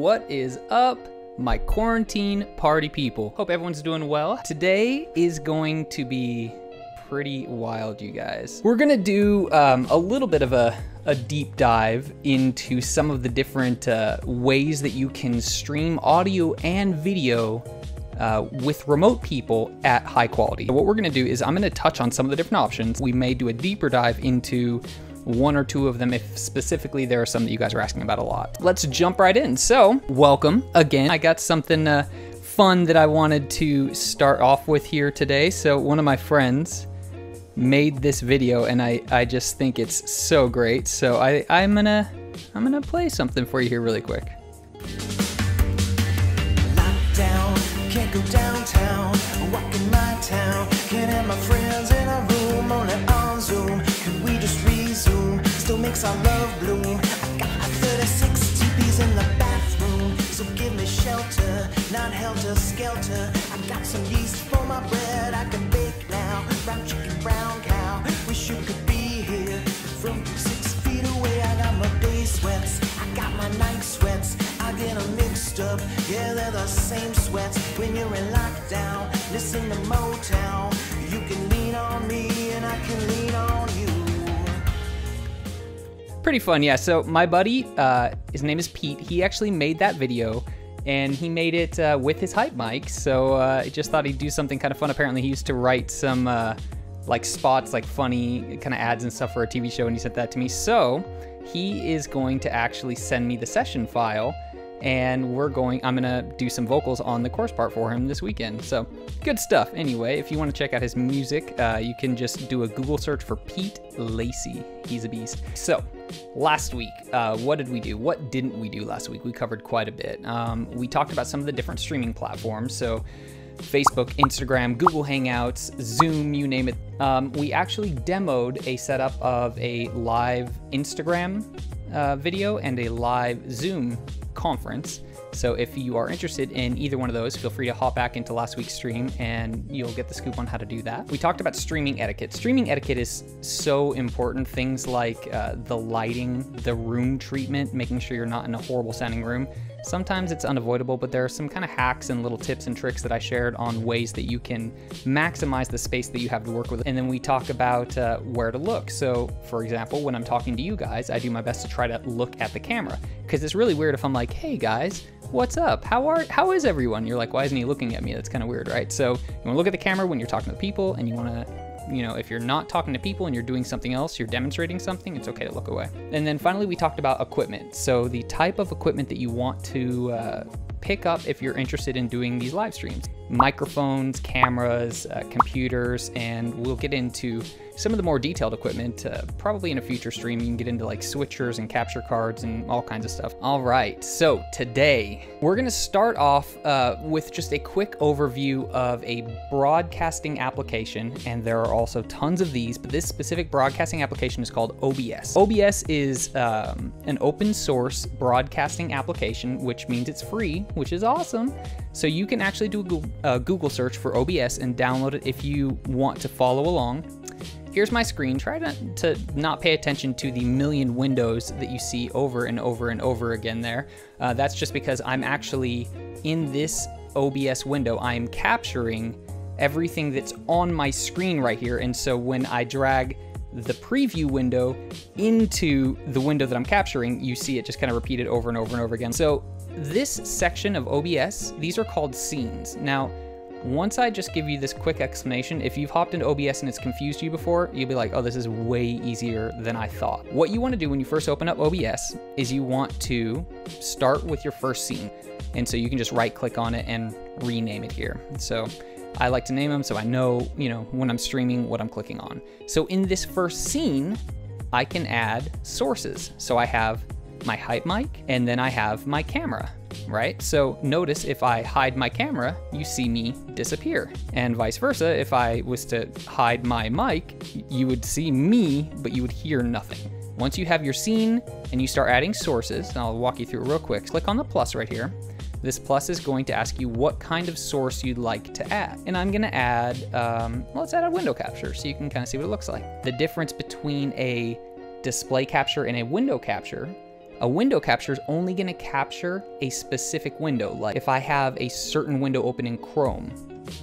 What is up, my quarantine party people? Hope everyone's doing well. Today is going to be pretty wild, you guys. We're gonna do a little bit of a deep dive into some of the different ways that you can stream audio and video with remote people at high quality. What we're gonna do is I'm gonna touch on some of the different options. We may do a deeper dive into one or two of them if specifically there are some that you guys are asking about a lot. Let's jump right in. So, welcome again. I got something fun that I wanted to start off with here today. So one of my friends made this video and I just think it's so great. So I'm gonna play something for you here really quick. Lockdown, can't go downtown, walking my town, can't have my friends in a room, only on Zoom. Can we just resume? Still makes our love bloom. I got 36 TPs in the bathroom, so give me shelter, not helter skelter. I got some yeast for my bread, I can bake now. Brown chicken, brown cow, wish you could be here from 6 feet away. I got my day sweats, I got my night sweats, I get them mixed up, yeah, they're the same sweats. When you're in lockdown, listen to Motown. You can lean on me and I can lean on you. Pretty fun, yeah. So my buddy, his name is Pete, he actually made that video and he made it with his hype mic. So I just thought he'd do something kind of fun. Apparently he used to write some like spots, like funny kind of ads and stuff for a TV show, and he sent that to me. So he is going to actually send me the session file, and I'm gonna do some vocals on the chorus part for him this weekend. So good stuff. Anyway, if you want to check out his music, you can just do a Google search for Pete Lacey. He's a beast. So last week, what did we do? What didn't we do last week? We covered quite a bit. We talked about some of the different streaming platforms. So Facebook, Instagram, Google Hangouts, Zoom, you name it. We actually demoed a setup of a live Instagram video and a live Zoom conference. So if you are interested in either one of those, feel free to hop back into last week's stream and you'll get the scoop on how to do that. We talked about streaming etiquette. Streaming etiquette is so important. Things like the lighting, the room treatment, making sure you're not in a horrible sounding room. Sometimes it's unavoidable, but there are some kind of hacks and little tips and tricks that I shared on ways that you can maximize the space that you have to work with. And then we talk about where to look. So for example, when I'm talking to you guys, I do my best to try to look at the camera, because it's really weird if I'm like, hey guys, what's up? How is everyone? You're like, why isn't he looking at me? That's kind of weird, right? So you want to look at the camera when you're talking to people, and you want to, if you're not talking to people and you're doing something else, you're demonstrating something, it's okay to look away. And then finally, we talked about equipment. So the type of equipment that you want to pick up if you're interested in doing these live streams. Microphones, cameras, computers, and we'll get into some of the more detailed equipment, probably in a future stream. You can get into like switchers and capture cards and all kinds of stuff. All right, so today we're gonna start off with just a quick overview of a broadcasting application, and there are also tons of these, but this specific broadcasting application is called OBS. OBS is an open source broadcasting application, which means it's free, which is awesome. So you can actually do a Google search for OBS and download it if you want to follow along. Here's my screen. Try to not pay attention to the million windows that you see over and over and over again there. That's just because I'm actually in this OBS window. I'm capturing everything that's on my screen right here. And so when I drag the preview window into the window that I'm capturing, you see it just kind of repeated over and over and over again. So this section of OBS, these are called scenes. Now, once I just give you this quick explanation, if you've hopped into OBS and it's confused you before, you'll be like, oh, this is way easier than I thought. What you want to do when you first open up OBS is you want to start with your first scene. And so you can just right click on it and rename it here. So I like to name them so I know, when I'm streaming what I'm clicking on. So in this first scene, I can add sources. So I have my hype mic and then I have my camera, right? So notice if I hide my camera, you see me disappear, and vice versa. If I was to hide my mic, you would see me, but you would hear nothing. Once you have your scene and you start adding sources, and I'll walk you through it real quick, click on the plus right here. This plus is going to ask you what kind of source you'd like to add. And I'm gonna add, let's add a window capture so you can kind of see what it looks like. The difference between a display capture and a window capture A window capture is only going to capture a specific window. Like if I have a certain window open in Chrome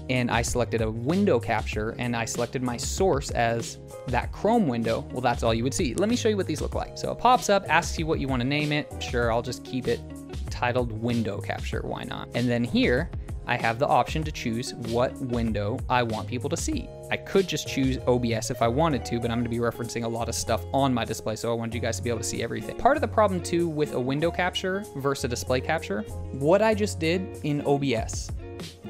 and I selected a window capture and I selected my source as that Chrome window, well, that's all you would see. Let me show you what these look like. So it pops up, asks you what you want to name it. Sure, I'll just keep it titled window capture, why not? And then here I have the option to choose what window I want people to see. I could just choose OBS if I wanted to, but I'm going to be referencing a lot of stuff on my display, so I wanted you guys to be able to see everything. Part of the problem too with a window capture versus a display capture, what I just did in OBS,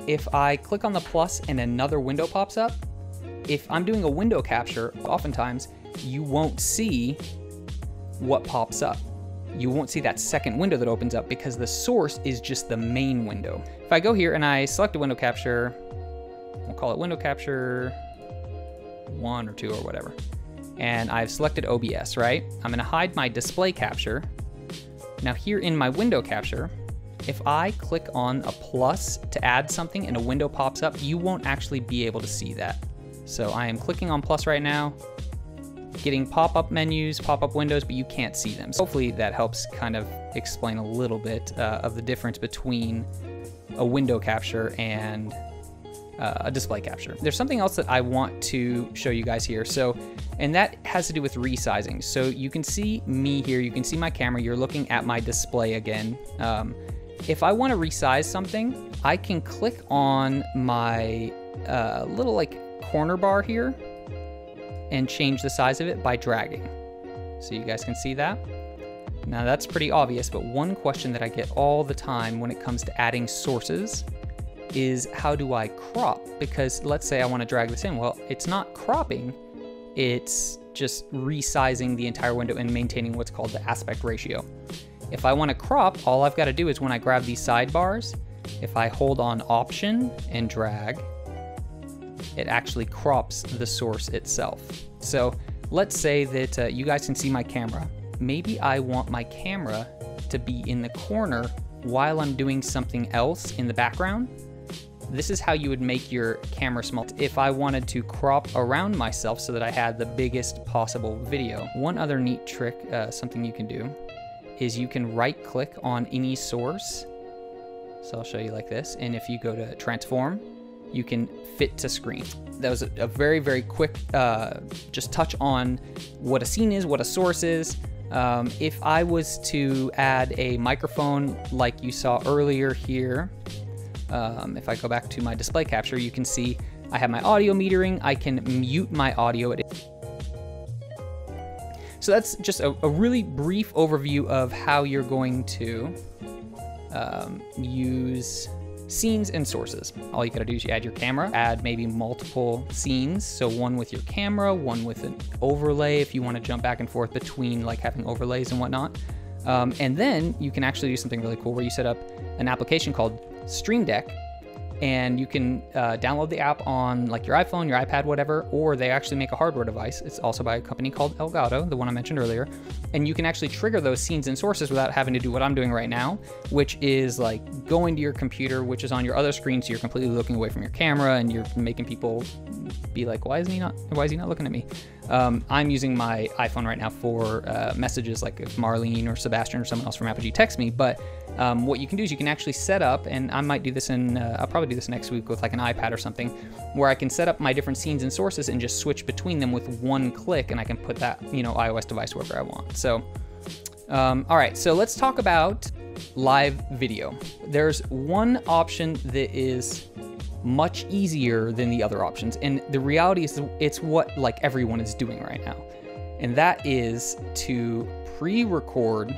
if I click on the plus and another window pops up, if I'm doing a window capture, oftentimes you won't see what pops up. You won't see that second window that opens up because the source is just the main window. If I go here and I select a window capture, we'll call it window capture 1 or 2 or whatever, and I've selected OBS, right? I'm gonna hide my display capture. Now here in my window capture, if I click on a plus to add something and a window pops up, you won't actually be able to see that. So I am clicking on plus right now, getting pop-up menus, pop-up windows, but you can't see them. So hopefully that helps kind of explain a little bit of the difference between a window capture and a display capture. There's something else that I want to show you guys here. So, and that has to do with resizing. So you can see me here, you can see my camera, you're looking at my display again. If I want to resize something, I can click on my little like corner bar here and change the size of it by dragging. So you guys can see that. Now that's pretty obvious, but one question that I get all the time when it comes to adding sources is how do I crop? Because let's say I want to drag this in. Well, it's not cropping, it's just resizing the entire window and maintaining what's called the aspect ratio. If I want to crop, all I've got to do is when I grab these sidebars, if I hold on Option and drag, it actually crops the source itself. So let's say that you guys can see my camera. Maybe I want my camera to be in the corner while I'm doing something else in the background. This is how you would make your camera small. If I wanted to crop around myself so that I had the biggest possible video. One other neat trick, something you can do, is you can right click on any source. So I'll show you like this. And if you go to transform, you can fit to screen. That was a very, very quick just touch on what a scene is, what a source is. If I was to add a microphone like you saw earlier here, if I go back to my display capture, you can see I have my audio metering. I can mute my audio. So that's just a really brief overview of how you're going to use scenes and sources. All you gotta do is you add your camera, add maybe multiple scenes. So one with your camera, one with an overlay if you wanna jump back and forth between like having overlays and whatnot. And then you can actually do something really cool where you set up an application called Stream Deck, and you can download the app on like your iPhone, your iPad, whatever, or they actually make a hardware device. It's also by a company called Elgato, the one I mentioned earlier. And you can actually trigger those scenes and sources without having to do what I'm doing right now, which is like going to your computer, which is on your other screen, so you're completely looking away from your camera and you're making people be like, why is he not looking at me? I'm using my iPhone right now for messages, like if Marlene or Sebastian or someone else from Apogee texts me, but what you can do is you can actually set up, and I might do this in, I'll probably do this next week with like an iPad or something, where I can set up my different scenes and sources and just switch between them with one click, and I can put that, iOS device wherever I want. So, all right, so let's talk about live video. There's one option that is much easier than the other options, and the reality is it's what like everyone is doing right now, and that is to pre-record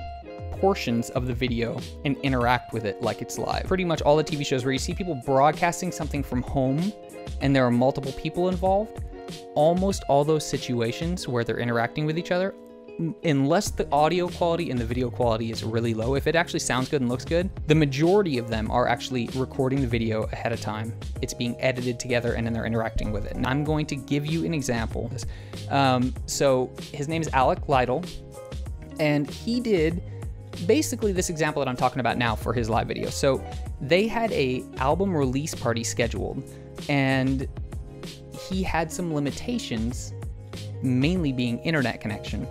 portions of the video and interact with it like it's live. Pretty much all the TV shows where you see people broadcasting something from home and there are multiple people involved, almost all those situations where they're interacting with each other, unless the audio quality and the video quality is really low, if it actually sounds good and looks good, the majority of them are actually recording the video ahead of time. It's being edited together and then they're interacting with it. And I'm going to give you an example. So his name is Alec Lytle, and he did basically this example that I'm talking about now for his live video. So they had a album release party scheduled, and he had some limitations, mainly being internet connection.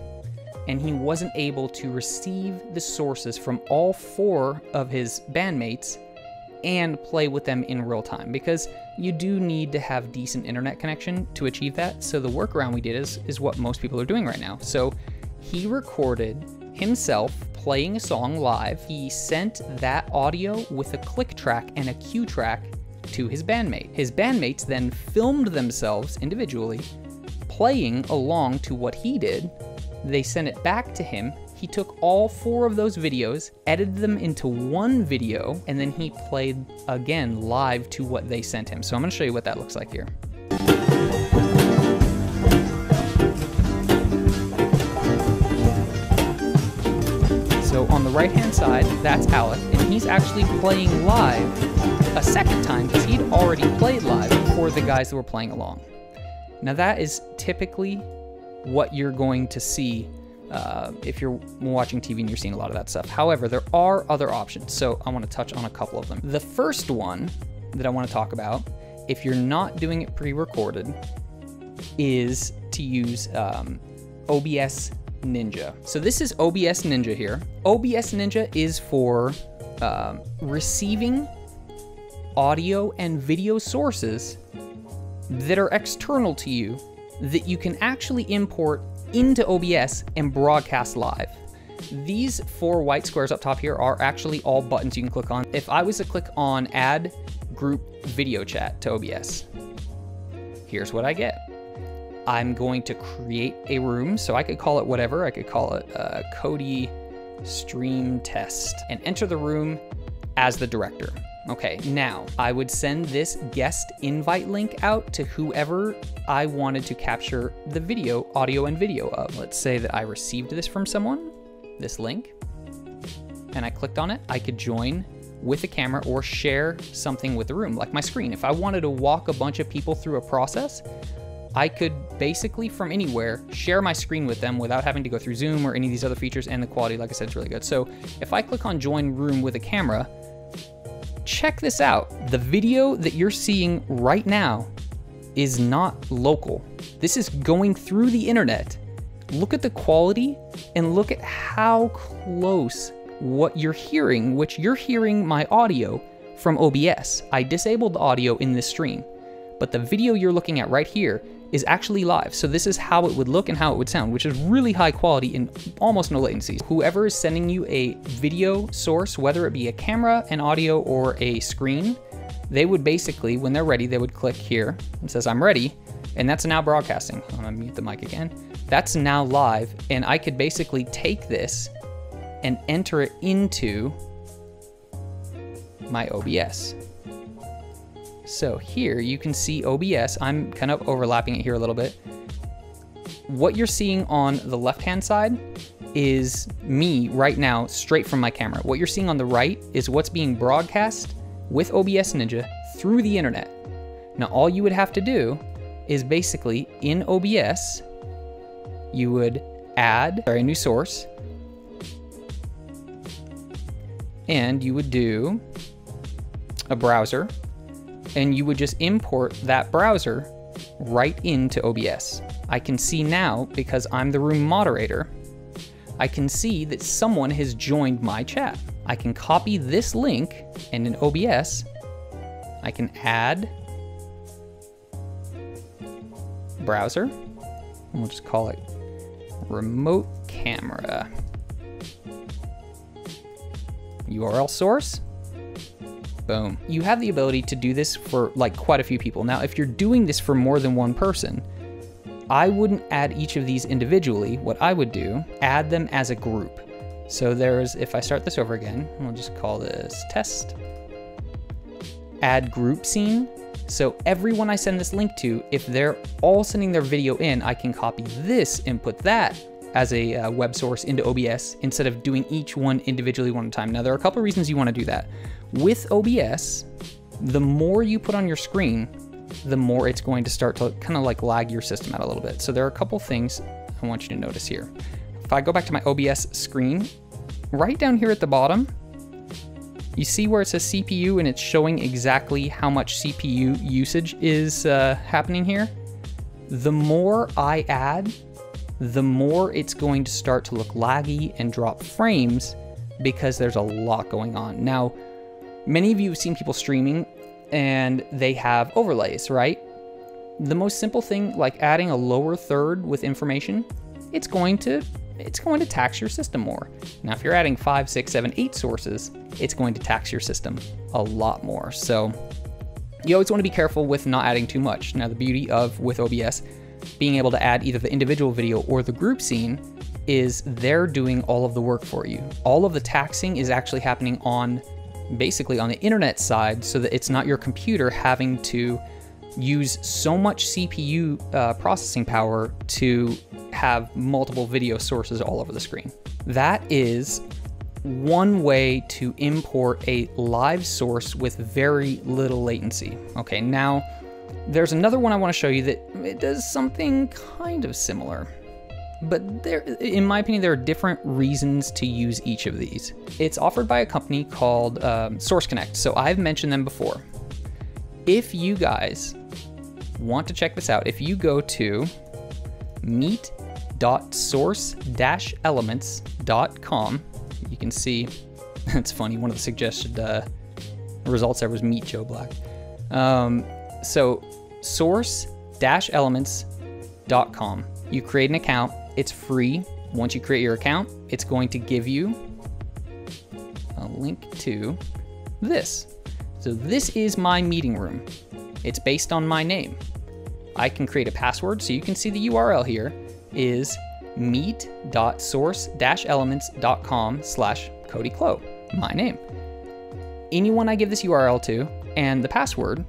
and he wasn't able to receive the sources from all 4 of his bandmates and play with them in real time, because you do need to have decent internet connection to achieve that. So the workaround we did is what most people are doing right now. So he recorded himself playing a song live. He sent that audio with a click track and a cue track to his bandmate. His bandmates then filmed themselves individually playing along to what he did. They sent it back to him. He took all 4 of those videos, edited them into one video, and then he played again live to what they sent him. So I'm gonna show you what that looks like here. So on the right-hand side, that's Alec, and he's actually playing live a second time because he'd already played live for the guys that were playing along. Now that is typically what you're going to see if you're watching TV and you're seeing a lot of that stuff. However, there are other options, so I want to touch on a couple of them. The first one that I want to talk about, if you're not doing it pre-recorded, is to use OBS Ninja. So this is OBS Ninja here. OBS Ninja is for receiving audio and video sources that are external to you that you can actually import into OBS and broadcast live. These 4 white squares up top here are actually all buttons you can click on. If I was to click on add group video chat to OBS, here's what I get. I'm going to create a room, so I could call it whatever. I could call it Cody Stream Test and enter the room as the director. Okay, now I would send this guest invite link out to whoever I wanted to capture the video, audio and video of. Let's say that I received this from someone, this link, and I clicked on it. I could join with a camera or share something with the room, like my screen. If I wanted to walk a bunch of people through a process, I could basically from anywhere share my screen with them without having to go through Zoom or any of these other features, and the quality, like I said, is really good. So if I click on join room with a camera, check this out. The video that you're seeing right now is not local. This is going through the internet. Look at the quality and look at how close what you're hearing, which you're hearing my audio from OBS. I disabled the audio in this stream, but the video you're looking at right here is actually live. So this is how it would look and how it would sound, which is really high quality and almost no latency. Whoever is sending you a video source, whether it be a camera, an audio, or a screen, they would basically, when they're ready, they would click here. It says, I'm ready. And that's now broadcasting. I'm gonna mute the mic again. That's now live. And I could basically take this and enter it into my OBS. So here you can see OBS. I'm kind of overlapping it here a little bit. What you're seeing on the left-hand side is me right now, straight from my camera. What you're seeing on the right is what's being broadcast with OBS Ninja through the internet. Now, all you would have to do is basically in OBS, you would add a new source, and you would do a browser, and you would just import that browser right into OBS. I can see now, because I'm the room moderator, I can see that someone has joined my chat. I can copy this link, and in OBS, I can add browser, and we'll just call it remote camera. URL source. Boom. You have the ability to do this for like quite a few people. Now, if you're doing this for more than one person, I wouldn't add each of these individually. What I would do, add them as a group. So there's, if I start this over again, we'll just call this test. Add group scene. So everyone I send this link to, if they're all sending their video in, I can copy this and put that as a web source into OBS instead of doing each one individually one at a time. Now, there are a couple of reasons you want to do that. With OBS, the more you put on your screen, the more it's going to start to kind of like lag your system out a little bit. So there are a couple things I want you to notice here. If I go back to my OBS screen, right down here at the bottom, you see where it says CPU and it's showing exactly how much CPU usage is happening here. The more I add, the more it's going to start to look laggy and drop frames because there's a lot going on. Now, many of you have seen people streaming and they have overlays, right? The most simple thing, like adding a lower third with information, it's going to tax your system more. Now, if you're adding 5, 6, 7, 8 sources, it's going to tax your system a lot more. So you always want to be careful with not adding too much. Now, the beauty of, with OBS, being able to add either the individual video or the group scene is they're doing all of the work for you. All of the taxing is actually happening on, basically on the internet side, so that it's not your computer having to use so much CPU processing power to have multiple video sources all over the screen. That is one way to import a live source with very little latency. Okay, now there's another one I want to show you that it does something kind of similar, but there, in my opinion, there are different reasons to use each of these. It's offered by a company called Source Connect. So I've mentioned them before. If you guys want to check this out, if you go to meet.source-elements.com, you can see, it's funny, one of the suggested results there was Meet Joe Black. So source-elements.com, you create an account, it's free. Once you create your account, it's going to give you a link to this. So this is my meeting room. It's based on my name. I can create a password, so you can see the URL here is meet.source-elements.com/Cody Cloe, my name. Anyone I give this URL to and the password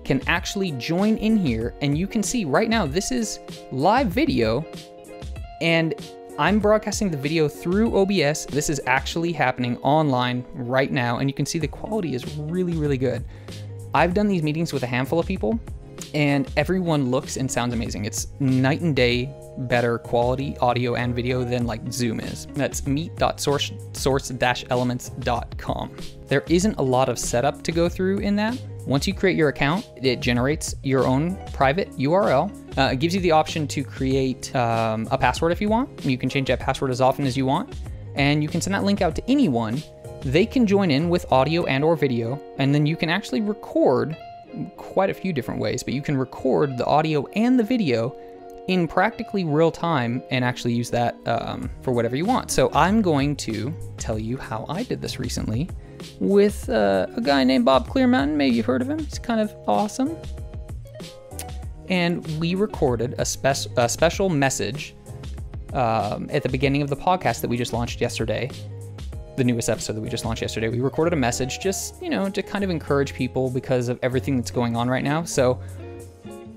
can actually join in here, and you can see right now this is live video and I'm broadcasting the video through OBS. This is actually happening online right now, and you can see the quality is really, really good. I've done these meetings with a handful of people and everyone looks and sounds amazing. It's night and day better quality audio and video than like Zoom is. That's meet.source-elements.com. There isn't a lot of setup to go through in that. Once you create your account, it generates your own private URL. It gives you the option to create a password if you want. You can change that password as often as you want, and you can send that link out to anyone. They can join in with audio and or video, and then you can actually record quite a few different ways, but you can record the audio and the video in practically real time and actually use that for whatever you want. So I'm going to tell you how I did this recently with a guy named Bob Clearmountain. Maybe you've heard of him. He's kind of awesome. And we recorded a special message at the beginning of the podcast that we just launched yesterday. The newest episode that we just launched yesterday. We recorded a message just, you know, to kind of encourage people because of everything that's going on right now. So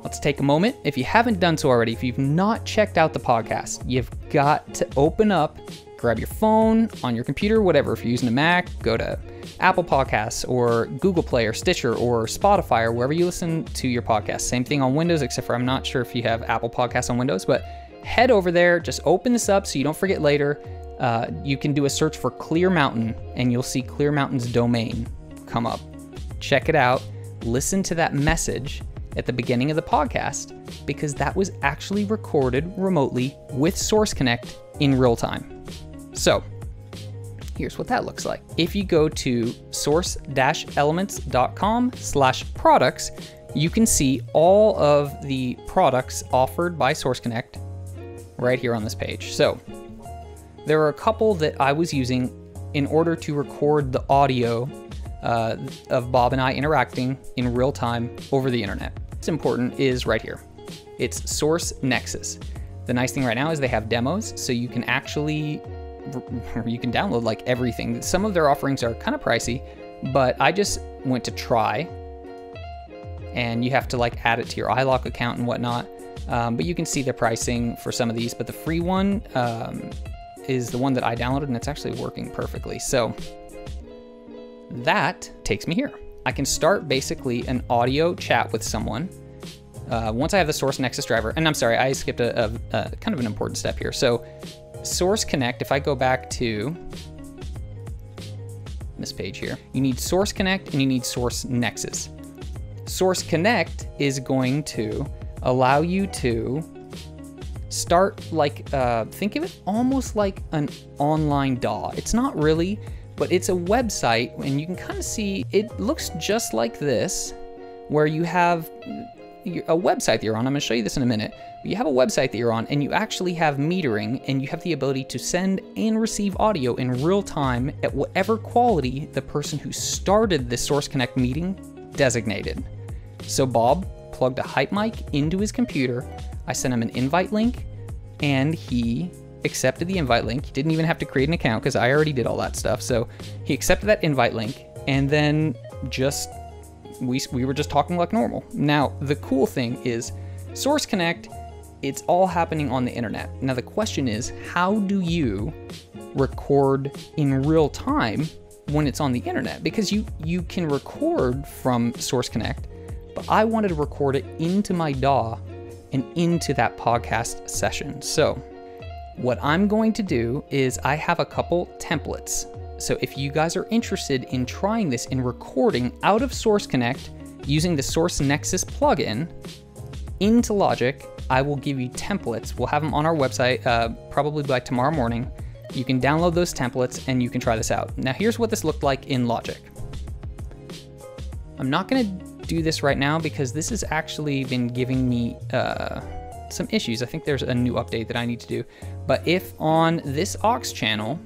let's take a moment. If you haven't done so already, if you've not checked out the podcast, you've got to open up, grab your phone, on your computer, whatever. If you're using a Mac, go to Apple Podcasts or Google Play or Stitcher or Spotify or wherever you listen to your podcast. Same thing on Windows, except for I'm not sure if you have Apple Podcasts on Windows, but head over there, just open this up so you don't forget later. You can do a search for Clear Mountain and you'll see Clear Mountain's domain come up. Check it out. Listen to that message at the beginning of the podcast because that was actually recorded remotely with Source Connect in real time. So here's what that looks like. If you go to source-elements.com/products, you can see all of the products offered by Source Connect right here on this page. So there are a couple that I was using in order to record the audio of Bob and I interacting in real time over the internet. What's important is right here. It's Source Nexus. The nice thing right now is they have demos, so you can actually, you can download like everything. Some of their offerings are kind of pricey, but I just went to try, and you have to like add it to your iLock account and whatnot. But you can see the pricing for some of these, but the free one is the one that I downloaded, and it's actually working perfectly. So that takes me here. I can start basically an audio chat with someone once I have the Source Nexus driver. And I'm sorry, I skipped a kind of an important step here. So Source Connect, if I go back to this page here, you need Source Connect and you need Source Nexus. Source Connect is going to allow you to start like, think of it almost like an online DAW. It's not really, but it's a website, and you can kind of see, it looks just like this, where you have a website that you're on. I'm gonna show you this in a minute. You have a website that you're on, and you actually have metering, and you have the ability to send and receive audio in real time at whatever quality the person who started the Source Connect meeting designated. So Bob plugged a hype mic into his computer. I sent him an invite link, and he accepted the invite link. He didn't even have to create an account because I already did all that stuff. So he accepted that invite link, and then just we were just talking like normal. Now, the cool thing is Source Connect, it's all happening on the internet. Now the question is, how do you record in real time when it's on the internet? Because you can record from Source Connect, but I wanted to record it into my DAW and into that podcast session. So what I'm going to do is I have a couple templates. So if you guys are interested in trying this in recording out of Source Connect using the Source Nexus plugin into Logic, I will give you templates. We'll have them on our website probably by tomorrow morning. You can download those templates and you can try this out. Now here's what this looked like in Logic. I'm not gonna do this right now because this has actually been giving me some issues. I think there's a new update that I need to do. But if on this aux channel,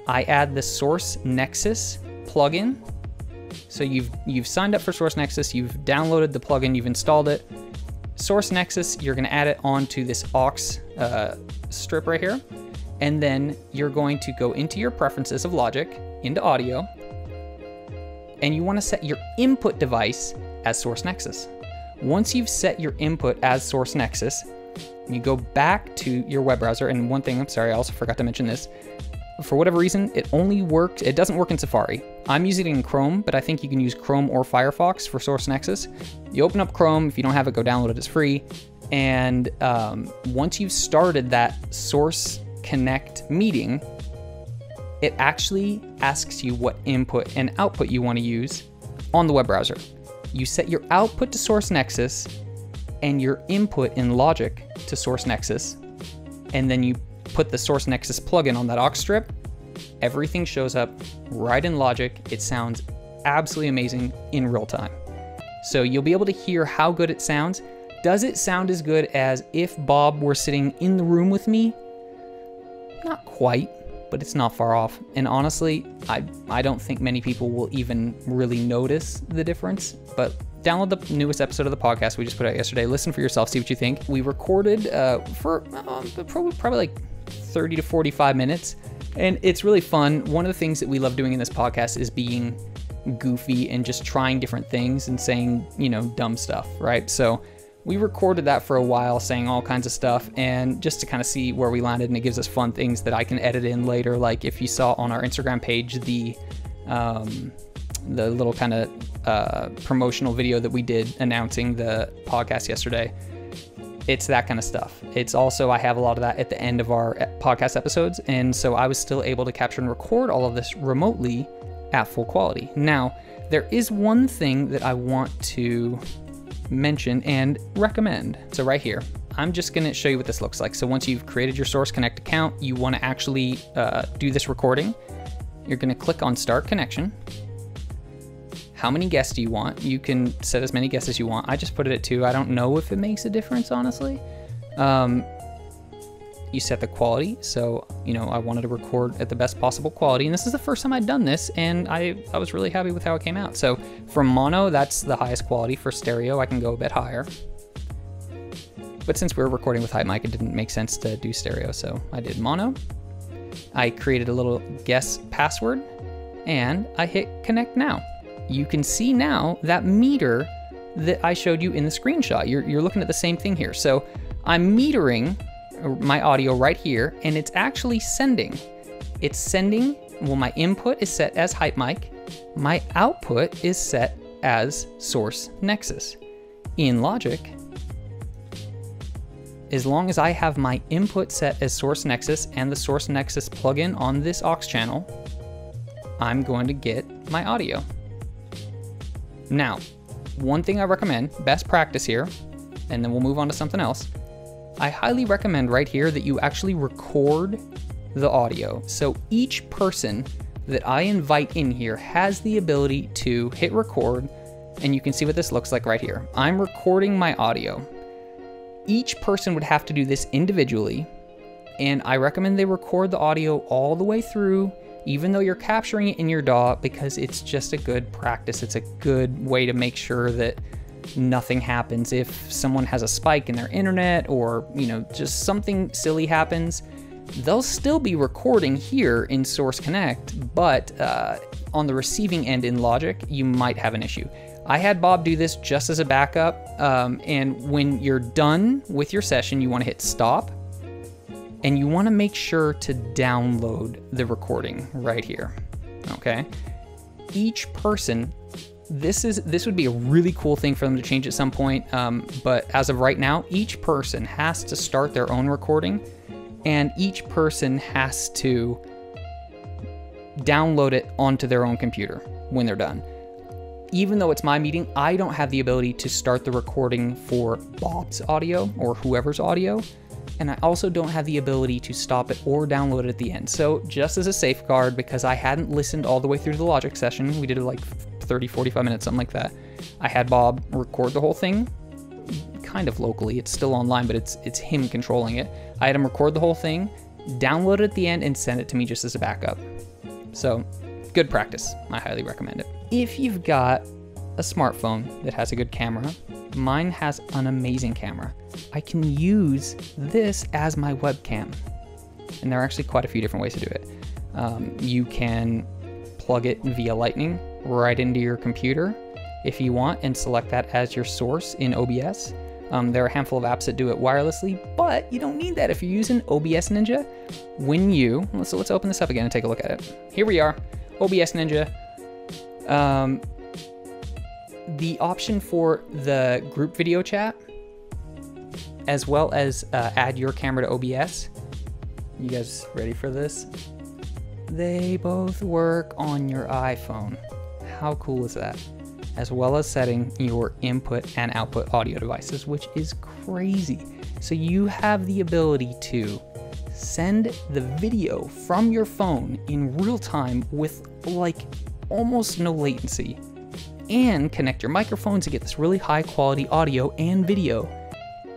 I add the Source Nexus plugin, so you've signed up for Source Nexus, you've downloaded the plugin, you've installed it. Source Nexus, you're gonna add it onto this aux strip right here, and then you're going to go into your preferences of Logic, into audio, and you wanna set your input device as Source Nexus. Once you've set your input as Source Nexus, you go back to your web browser, and one thing, I'm sorry, I also forgot to mention this. For whatever reason, it doesn't work in Safari. I'm using it in Chrome, but I think you can use Chrome or Firefox for Source Nexus. You open up Chrome, if you don't have it, go download it, it's free. And once you've started that Source Connect meeting, it actually asks you what input and output you want to use on the web browser. You set your output to Source Nexus and your input in Logic to Source Nexus, and then you put the Source Nexus plugin on that aux strip. Everything shows up right in Logic. It sounds absolutely amazing in real time. So you'll be able to hear how good it sounds. Does it sound as good as if Bob were sitting in the room with me? Not quite, but it's not far off. And honestly, I don't think many people will even really notice the difference, but download the newest episode of the podcast we just put out yesterday. Listen for yourself, see what you think. We recorded for probably like 30 to 45 minutes, and it's really fun. One of the things that we love doing in this podcast is being goofy and just trying different things and saying, dumb stuff, right? So we recorded that for a while, saying all kinds of stuff, and just to kind of see where we landed, and it gives us fun things that I can edit in later. Like if you saw on our Instagram page the little kind of promotional video that we did announcing the podcast yesterday. It's that kind of stuff. It's also, I have a lot of that at the end of our podcast episodes, and so I was still able to capture and record all of this remotely at full quality. Now, there is one thing that I want to mention and recommend. So right here, I'm just gonna show you what this looks like. So once you've created your Source Connect account, you wanna actually do this recording. You're gonna click on Start Connection. How many guests do you want? You can set as many guests as you want. I just put it at 2. I don't know if it makes a difference, honestly. You set the quality. So, I wanted to record at the best possible quality. And this is the first time I'd done this, and I was really happy with how it came out. So from mono, that's the highest quality. For stereo, I can go a bit higher. But since we were recording with hype mic, it didn't make sense to do stereo, so I did mono. I created a little guest password, and I hit connect now. You can see now that meter that I showed you in the screenshot. You're looking at the same thing here. So I'm metering my audio right here, and it's actually sending. It's sending, well, my input is set as hype mic. My output is set as Source Nexus. In Logic, as long as I have my input set as Source Nexus and the Source Nexus plugin on this aux channel, I'm going to get my audio. Now, one thing I recommend, best practice here, and then we'll move on to something else. I highly recommend right here that you actually record the audio. So each person that I invite in here has the ability to hit record, and you can see what this looks like right here. I'm recording my audio. Each person would have to do this individually, and I recommend they record the audio all the way through, even though you're capturing it in your DAW, because it's just a good practice. It's a good way to make sure that nothing happens. If someone has a spike in their internet, or just something silly happens, they'll still be recording here in Source Connect, but on the receiving end in Logic, you might have an issue. I had Bob do this just as a backup, and when you're done with your session, you want to hit stop, and you want to make sure to download the recording right here, okay? Each person, this would be a really cool thing for them to change at some point, but as of right now, each person has to start their own recording, and each person has to download it onto their own computer when they're done. Even though it's my meeting, I don't have the ability to start the recording for Bob's audio or whoever's audio, and I also don't have the ability to stop it or download it at the end. So just as a safeguard, because I hadn't listened all the way through the Logic session, we did it like 30, 45 minutes, something like that, I had Bob record the whole thing, kind of locally. It's still online, but it's him controlling it. I had him record the whole thing, download it at the end, and send it to me just as a backup. So good practice. I highly recommend it. If you've got a smartphone that has a good camera, mine has an amazing camera. I can use this as my webcam, and there are actually quite a few different ways to do it. You can plug it via Lightning right into your computer if you want, and select that as your source in OBS. There are a handful of apps that do it wirelessly, but you don't need that if you're using OBS Ninja. So let's open this up again and take a look at it. Here we are, OBS Ninja. The option for the group video chat, as well as add your camera to OBS. You guys ready for this? They both work on your iPhone. How cool is that? As well as setting your input and output audio devices, which is crazy. So you have the ability to send the video from your phone in real time with like almost no latency, and connect your microphones to get this really high quality audio and video,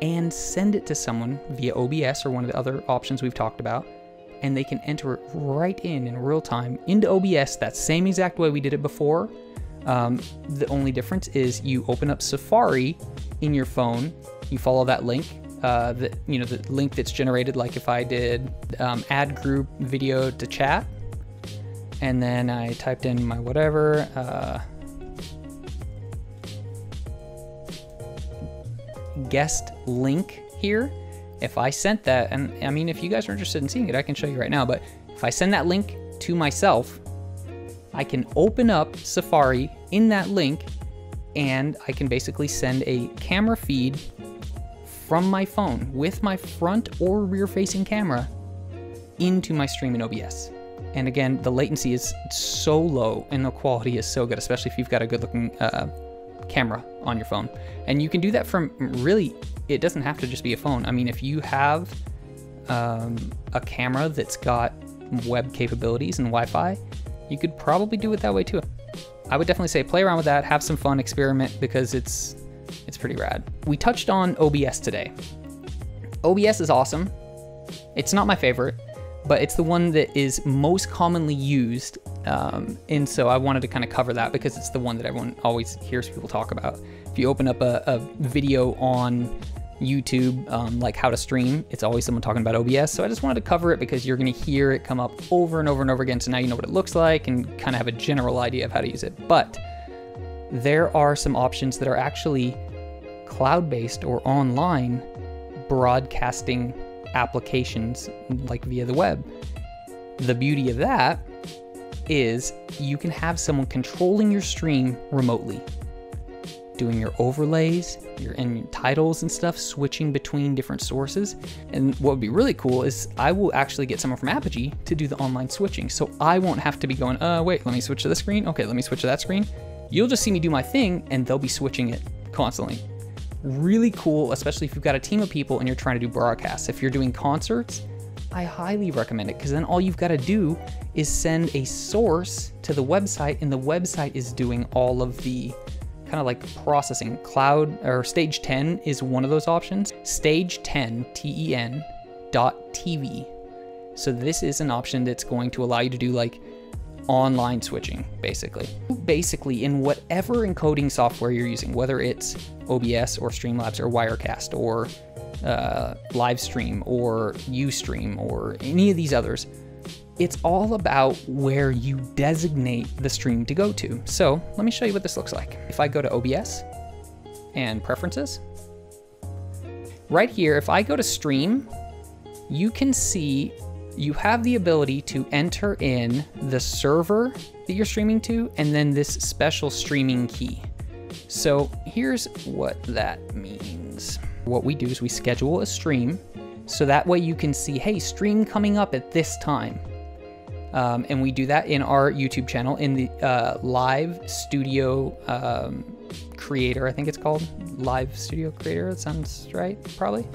and send it to someone via OBS or one of the other options we've talked about, and they can enter it right in real time into OBS that same exact way we did it before. The only difference is you open up Safari in your phone, you follow that link, the link that's generated, like if I did add group video to chat, and then I typed in my whatever, guest link here. If I sent that, and I mean, if you guys are interested in seeing it, I can show you right now, but if I send that link to myself, I can open up Safari in that link, and I can basically send a camera feed from my phone with my front or rear facing camera into my stream in OBS. And again, the latency is so low and the quality is so good, especially if you've got a good looking camera on your phone. And you can do that from, really, it doesn't have to just be a phone. I mean, if you have a camera that's got web capabilities and Wi-Fi, you could probably do it that way too. I would definitely say play around with that, have some fun, experiment, because it's pretty rad. We touched on OBS today. OBS is awesome. It's not my favorite, but it's the one that is most commonly used. And so I wanted to kind of cover that because it's the one that everyone always hears people talk about. If you open up a video on YouTube, like how to stream, it's always someone talking about OBS. So I just wanted to cover it because you're going to hear it come up over and over and over again. So now you know what it looks like and kind of have a general idea of how to use it. But there are some options that are actually cloud-based or online broadcasting applications, like via the web. The beauty of that is you can have someone controlling your stream remotely, doing your overlays, your titles and stuff, switching between different sources. And what would be really cool is I will actually get someone from Apogee to do the online switching. So I won't have to be going, wait, let me switch to this screen. Okay, let me switch to that screen. You'll just see me do my thing and they'll be switching it constantly. Really cool, especially if you've got a team of people and you're trying to do broadcasts. If you're doing concerts, I highly recommend it, because then all you've got to do is send a source to the website, and the website is doing all of the kind of like processing. Cloud or Stage 10 is one of those options. Stage 10, TEN.TV. So this is an option that's going to allow you to do like online switching, basically. Basically, in whatever encoding software you're using, whether it's OBS or Streamlabs or Wirecast or Livestream or Ustream or any of these others, it's all about where you designate the stream to go to. So let me show you what this looks like. If I go to OBS and Preferences, right here, if I go to Stream, you can see you have the ability to enter in the server that you're streaming to and then this special streaming key. So here's what that means. What we do is we schedule a stream, so that way you can see, hey, stream coming up at this time. And we do that in our YouTube channel, in the Live Studio Creator, I think it's called. Live Studio Creator, that sounds right, probably.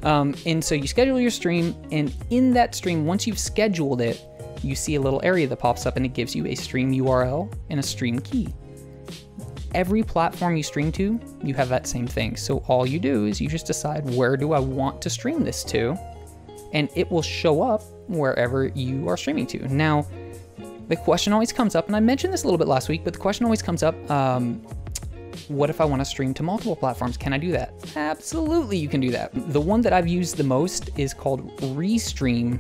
And so you schedule your stream, and in that stream, once you've scheduled it, you see a little area that pops up and it gives you a stream URL and a stream key. Every platform you stream to, you have that same thing. So all you do is you just decide, where do I want to stream this to? And it will show up wherever you are streaming to. Now, the question always comes up, and I mentioned this a little bit last week, but the question always comes up, what if I want to stream to multiple platforms? Can I do that? Absolutely, you can do that. The one that I've used the most is called Restream.io.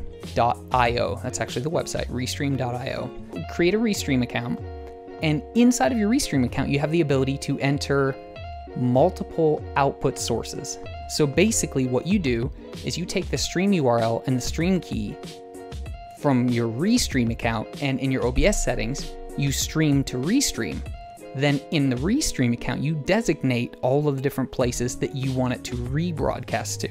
That's actually the website, Restream.io. Create a Restream account, and inside of your Restream account, you have the ability to enter multiple output sources. So basically what you do is you take the stream URL and the stream key from your Restream account, and in your OBS settings, you stream to Restream. Then in the Restream account, you designate all of the different places that you want it to rebroadcast to.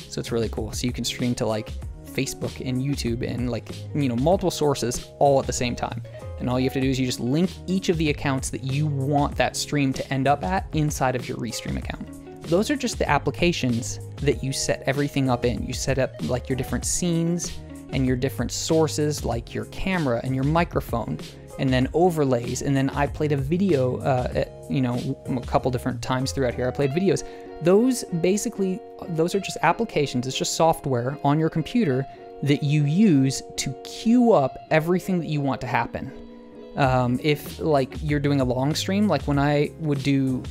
So it's really cool. So you can stream to like Facebook and YouTube and like, you know, multiple sources all at the same time. And all you have to do is you just link each of the accounts that you want that stream to end up at inside of your Restream account. Those are just the applications that you set everything up in. You set up like your different scenes and your different sources, like your camera and your microphone, and then overlays. And then I played a video, you know, a couple different times throughout here. I played videos. Those are just applications. It's just software on your computer that you use to queue up everything that you want to happen. If like you're doing a long stream, like when I would do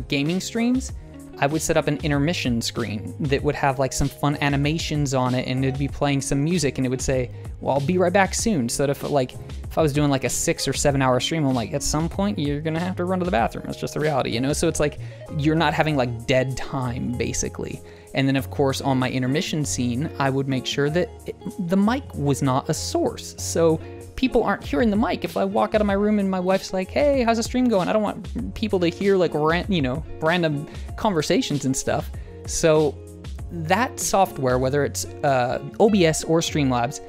gaming streams, I would set up an intermission screen that would have like some fun animations on it, and it'd be playing some music, and it would say, well, I'll be right back soon. So that if I was doing like a 6 or 7 hour stream, I'm like, at some point you're gonna have to run to the bathroom. It's just the reality, you know? So it's like, you're not having like dead time basically. And then of course on my intermission scene, I would make sure that the mic was not a source. So people aren't hearing the mic. If I walk out of my room and my wife's like, hey, how's the stream going? I don't want people to hear like random conversations and stuff. So that software, whether it's OBS or Streamlabs,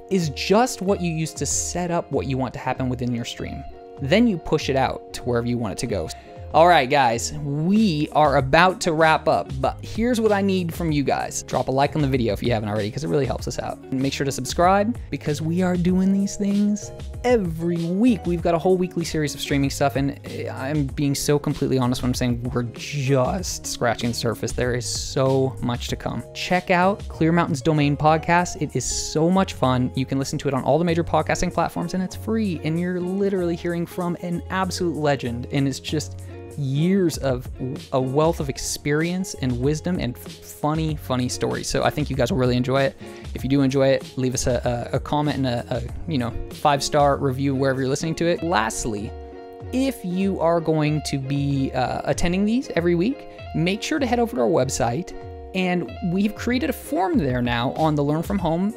is just what you use to set up what you want to happen within your stream. Then you push it out to wherever you want it to go. All right, guys, we are about to wrap up, but here's what I need from you guys. Drop a like on the video if you haven't already, because it really helps us out. And make sure to subscribe, because we are doing these things every week. We've got a whole weekly series of streaming stuff, and I'm being so completely honest when I'm saying we're just scratching the surface. There is so much to come. Check out Clear Mountain's Domain podcast. It is so much fun. You can listen to it on all the major podcasting platforms, and it's free, and you're literally hearing from an absolute legend, and it's just years of a wealth of experience and wisdom and funny stories. So I think you guys will really enjoy it. If you do enjoy it, leave us a comment and a 5-star review wherever you're listening to it. Lastly, if you are going to be attending these every week, make sure to head over to our website, and we've created a form there now on the Learn From Home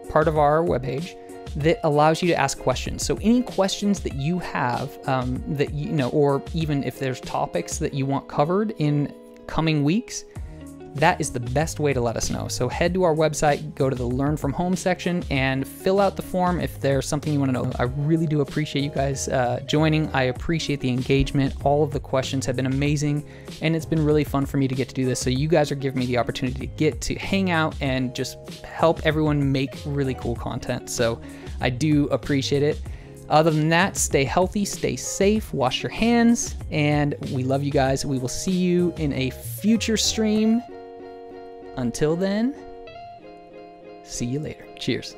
part of our webpage that allows you to ask questions. So any questions that you have or even if there's topics that you want covered in coming weeks, that is the best way to let us know. So head to our website, go to the Learn From Home section, and fill out the form if there's something you want to know. I really do appreciate you guys joining. I appreciate the engagement. All of the questions have been amazing, and it's been really fun for me to get to do this. So you guys are giving me the opportunity to get to hang out and just help everyone make really cool content. So I do appreciate it. Other than that, stay healthy, stay safe, wash your hands, and we love you guys. We will see you in a future stream. Until then, see you later. Cheers.